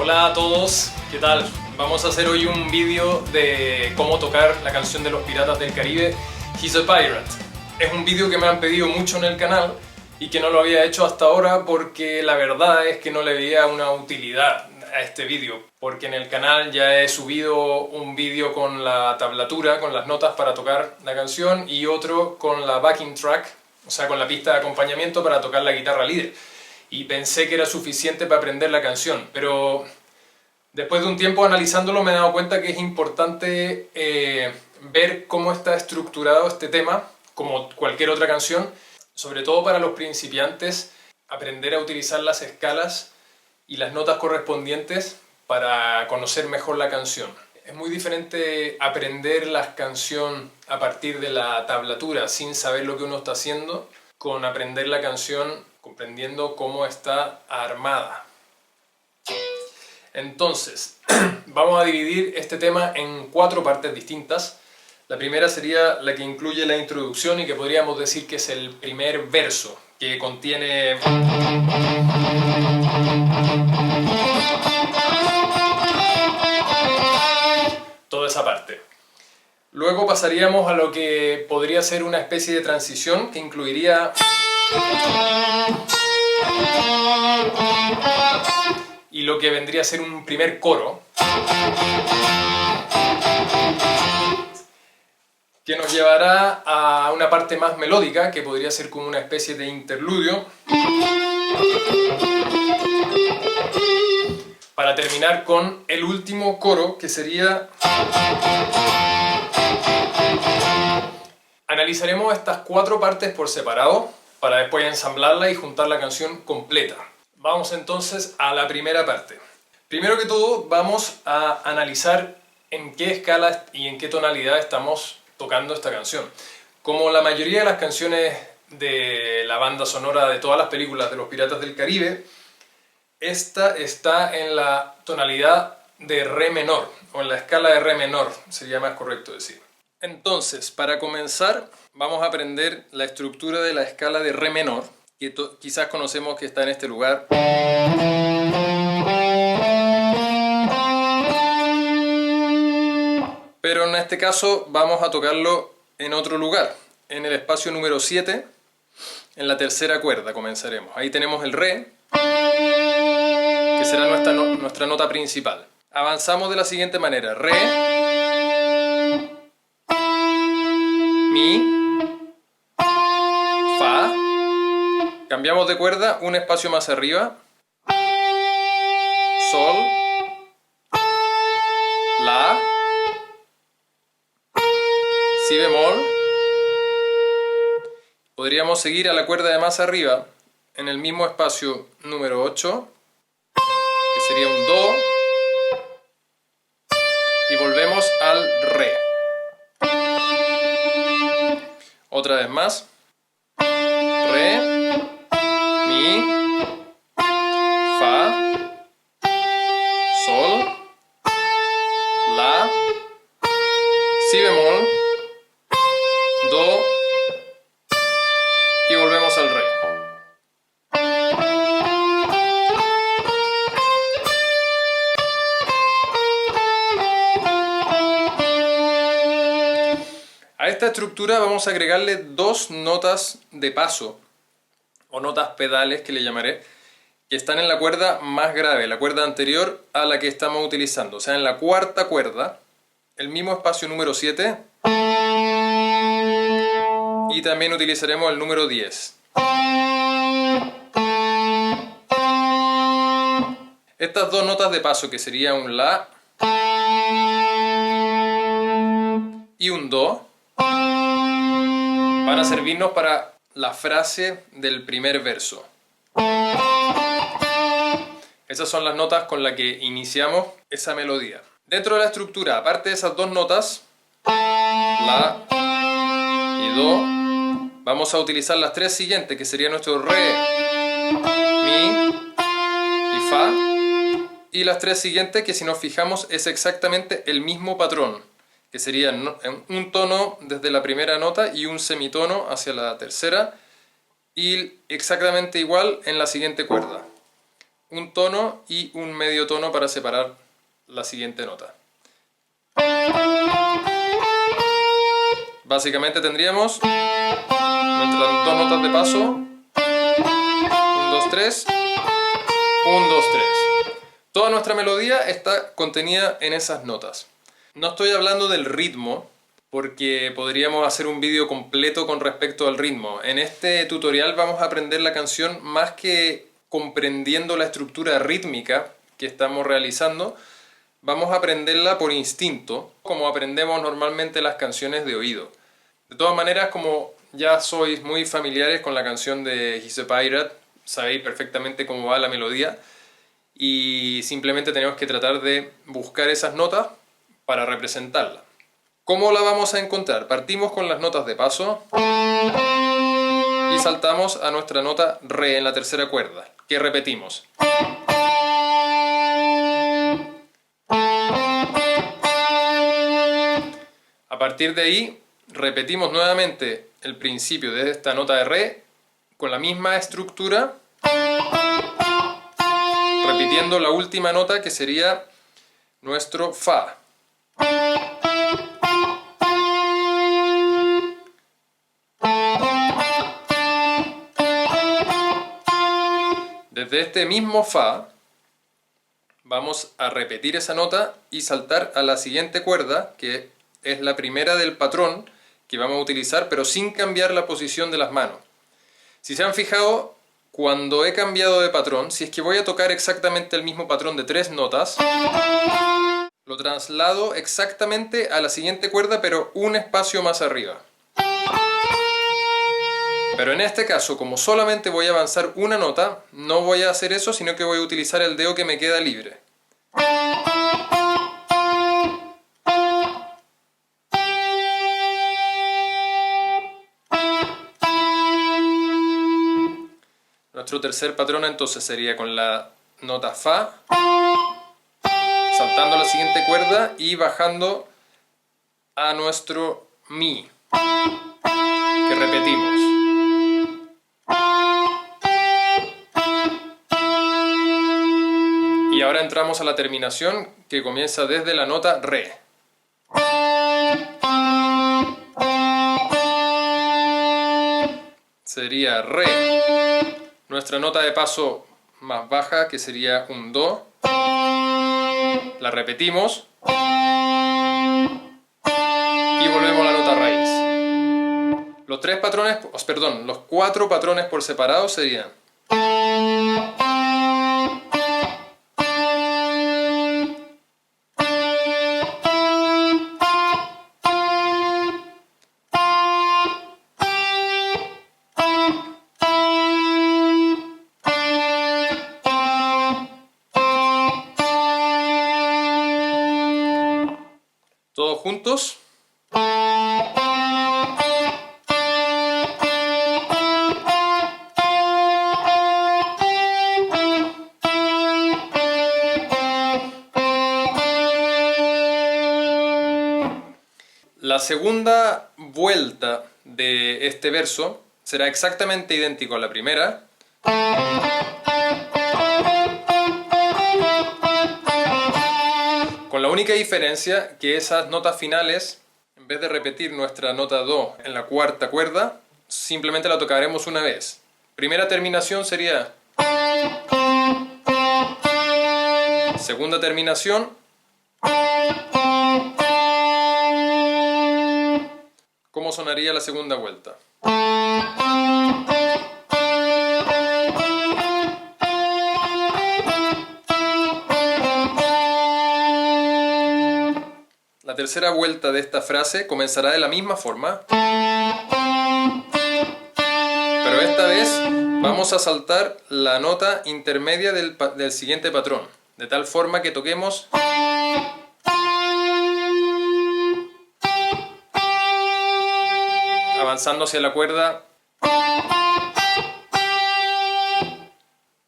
Hola a todos, ¿qué tal? Vamos a hacer hoy un vídeo de cómo tocar la canción de los Piratas del Caribe, He's a Pirate. Es un vídeo que me han pedido mucho en el canal y que no lo había hecho hasta ahora porque la verdad es que no le veía una utilidad a este vídeo, porque en el canal ya he subido un vídeo con la tablatura, con las notas para tocar la canción, y otro con la backing track, o sea, con la pista de acompañamiento para tocar la guitarra líder. Y pensé que era suficiente para aprender la canción, pero después de un tiempo analizándolo me he dado cuenta que es importante ver cómo está estructurado este tema, como cualquier otra canción, sobre todo para los principiantes, aprender a utilizar las escalas y las notas correspondientes para conocer mejor la canción. Es muy diferente aprender la canción a partir de la tablatura sin saber lo que uno está haciendo, con aprender la canción comprendiendo cómo está armada. Entonces, vamos a dividir este tema en 4 partes distintas. La primera sería la que incluye la introducción y que podríamos decir que es el primer verso, que contiene toda esa parte. Luego pasaríamos a lo que podría ser una especie de transición que incluiría y lo que vendría a ser un primer coro, que nos llevará a una parte más melódica, que podría ser como una especie de interludio, para terminar con el último coro, que sería... Analizaremos estas 4 partes por separado, para después ensamblarla y juntar la canción completa. Vamos entonces a la primera parte. Primero que todo vamos a analizar en qué escala y en qué tonalidad estamos tocando esta canción. Como la mayoría de las canciones de la banda sonora de todas las películas de los Piratas del Caribe, esta está en la tonalidad de re menor, o en la escala de re menor, sería más correcto decir. Entonces, para comenzar, vamos a aprender la estructura de la escala de re menor, que quizás conocemos que está en este lugar. Pero en este caso vamos a tocarlo en otro lugar, en el espacio número 7, en la tercera cuerda comenzaremos. Ahí tenemos el re, que será nuestra nota principal. Avanzamos de la siguiente manera: re, mi, fa. Cambiamos de cuerda un espacio más arriba, sol, la, si bemol. Podríamos seguir a la cuerda de más arriba en el mismo espacio número 8, que sería un do, y volvemos al re. Otra vez más, re, mi, fa, sol, la, si bemol, do, y volvemos al re. A esta estructura vamos a agregarle 2 notas de paso, o notas pedales que le llamaré, que están en la cuerda más grave, la cuerda anterior a la que estamos utilizando. O sea, en la cuarta cuerda, el mismo espacio número 7, y también utilizaremos el número 10. Estas 2 notas de paso, que sería un la y un do, van a servirnos para la frase del primer verso. Esas son las notas con las que iniciamos esa melodía. Dentro de la estructura, aparte de esas 2 notas, la y do, vamos a utilizar las 3 siguientes, que serían nuestro re, mi y fa, y las 3 siguientes, que si nos fijamos es exactamente el mismo patrón, que sería un tono desde la primera nota y un semitono hacia la tercera, y exactamente igual en la siguiente cuerda. un tono y un medio tono para separar la siguiente nota. Básicamente tendríamos nuestras dos notas de paso, 1, 2, 3, 1, 2, 3. Toda nuestra melodía está contenida en esas notas. No estoy hablando del ritmo, porque podríamos hacer un vídeo completo con respecto al ritmo. En este tutorial vamos a aprender la canción más que comprendiendo la estructura rítmica que estamos realizando. Vamos a aprenderla por instinto, como aprendemos normalmente las canciones de oído. De todas maneras, como ya sois muy familiares con la canción de He's a Pirate, sabéis perfectamente cómo va la melodía y simplemente tenemos que tratar de buscar esas notas para representarla. ¿Cómo la vamos a encontrar? Partimos con las notas de paso y saltamos a nuestra nota re en la tercera cuerda, que repetimos. A partir de ahí, repetimos nuevamente el principio de esta nota de re con la misma estructura, repitiendo la última nota que sería nuestro fa. Desde este mismo fa vamos a repetir esa nota y saltar a la siguiente cuerda, que es la primera del patrón que vamos a utilizar, pero sin cambiar la posición de las manos. Si se han fijado, cuando he cambiado de patrón, si es que voy a tocar exactamente el mismo patrón de 3 notas, lo traslado exactamente a la siguiente cuerda, pero un espacio más arriba. Pero en este caso, como solamente voy a avanzar una nota, no voy a hacer eso, sino que voy a utilizar el dedo que me queda libre. Nuestro tercer patrón entonces sería con la nota fa, saltando a la siguiente cuerda y bajando a nuestro mi, que repetimos. Y ahora entramos a la terminación, que comienza desde la nota re. Sería re. Nuestra nota de paso más baja, que sería un do. La repetimos. Y volvemos a la nota raíz. Los tres patrones, perdón, los 4 patrones por separado serían todos juntos. La segunda vuelta de este verso será exactamente idéntico a la primera. Con la única diferencia que esas notas finales, en vez de repetir nuestra nota do en la cuarta cuerda, simplemente la tocaremos una vez. Primera terminación sería. Segunda terminación. ¿Cómo sonaría la segunda vuelta? La tercera vuelta de esta frase comenzará de la misma forma, pero esta vez vamos a saltar la nota intermedia del siguiente patrón, de tal forma que toquemos avanzando hacia la cuerda,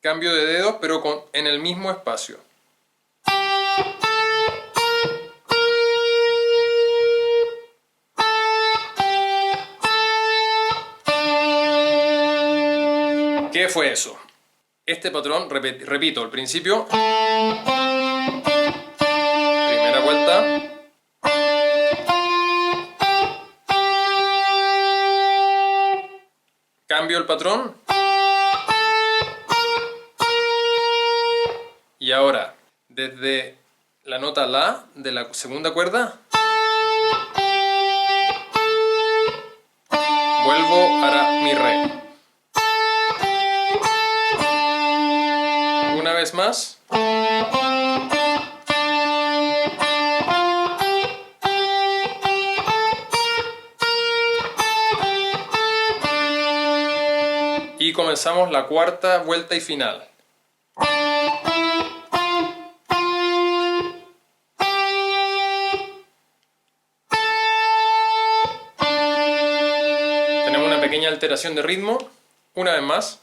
cambio de dedos, pero en el mismo espacio. ¿Qué fue eso? Este patrón, repito, al principio, primera vuelta, cambio el patrón y ahora desde la nota La de la segunda cuerda vuelvo a Mi, Re. Una vez más. Y comenzamos la cuarta vuelta y final. Tenemos una pequeña alteración de ritmo. Una vez más.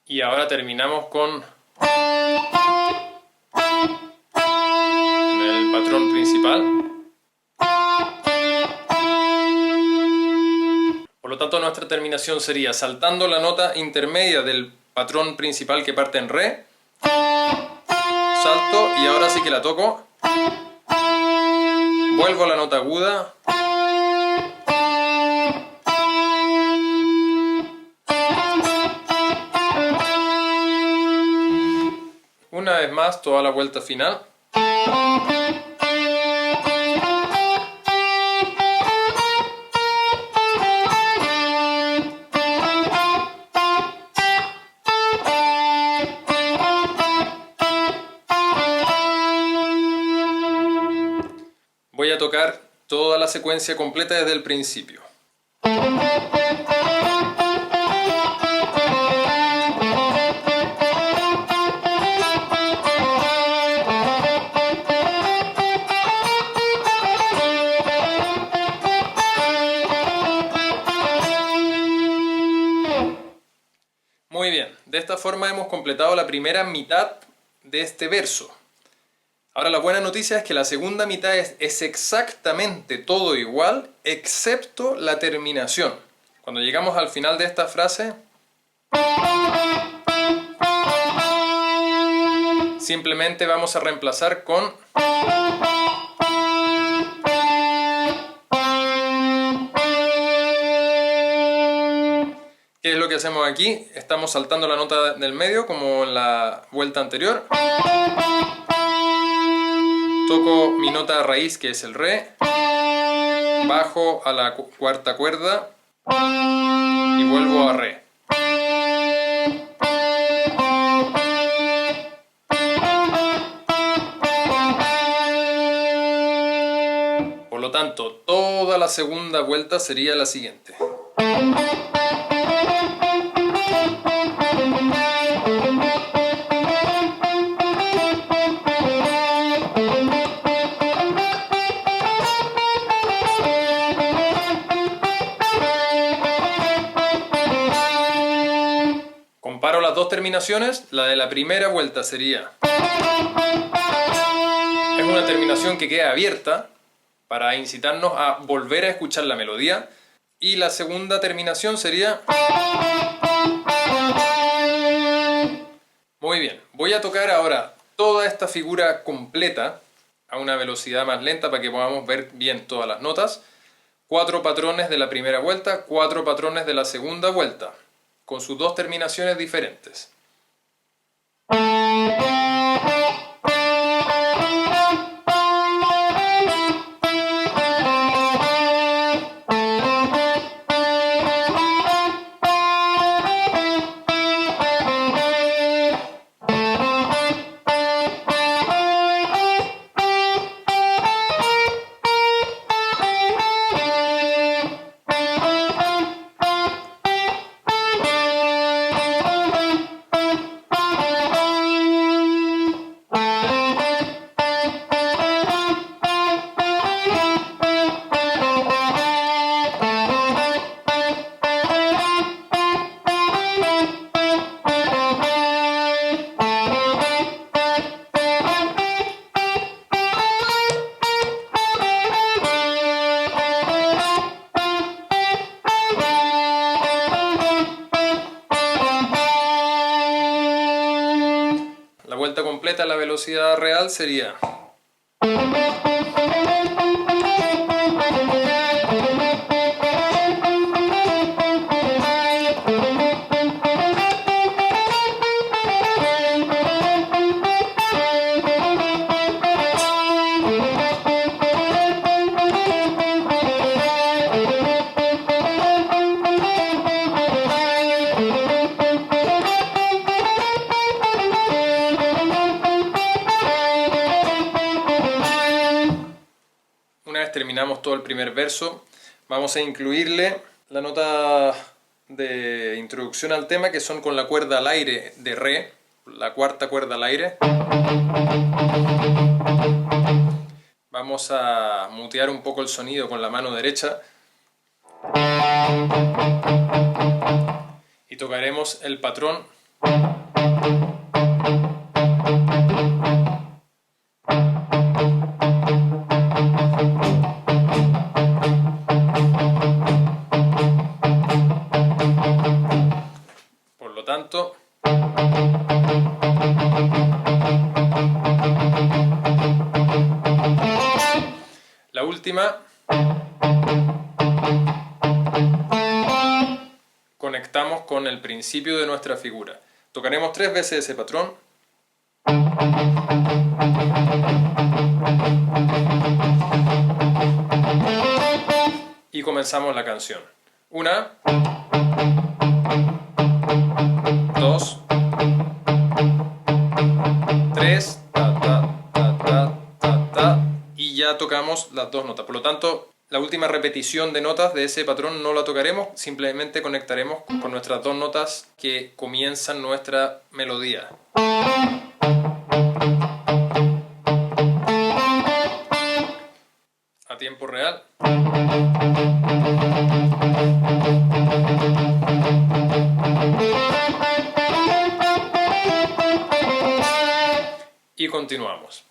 Y ahora terminamos con el patrón principal. Por lo tanto, nuestra terminación sería saltando la nota intermedia del patrón principal que parte en Re, salto y ahora sí que la toco, vuelvo a la nota aguda, una vez más toda la vuelta final. Voy a tocar toda la secuencia completa desde el principio. Muy bien, de esta forma hemos completado la primera mitad de este verso. Ahora la buena noticia es que la segunda mitad es exactamente todo igual, excepto la terminación. Cuando llegamos al final de esta frase, simplemente vamos a reemplazar con ¿qué es lo que hacemos aquí? Estamos saltando la nota del medio como en la vuelta anterior. Toco mi nota raíz, que es el Re, bajo a la cuarta cuerda y vuelvo a Re. Por lo tanto, toda la segunda vuelta sería la siguiente. Comparo las dos terminaciones. La de la primera vuelta sería... es una terminación que queda abierta para incitarnos a volver a escuchar la melodía. Y la segunda terminación sería... Muy bien, voy a tocar ahora toda esta figura completa a una velocidad más lenta para que podamos ver bien todas las notas. 4 patrones de la primera vuelta, 4 patrones de la segunda vuelta, con sus dos terminaciones diferentes. La vuelta completa a la velocidad real sería... Una vez terminamos todo el primer verso, vamos a incluirle la nota de introducción al tema, que son con la cuerda al aire de re, la cuarta cuerda al aire. Vamos a mutear un poco el sonido con la mano derecha y tocaremos el patrón . Por lo tanto, la última conectamos con el principio de nuestra figura. Tocaremos 3 veces ese patrón. Y comenzamos la canción. 1, 2, 3, ta, ta, ta, ta, ta, ta, y ya tocamos las 2 notas. Por lo tanto, la última repetición de notas de ese patrón no la tocaremos, simplemente conectaremos con nuestras 2 notas que comienzan nuestra melodía. A tiempo real. Y continuamos.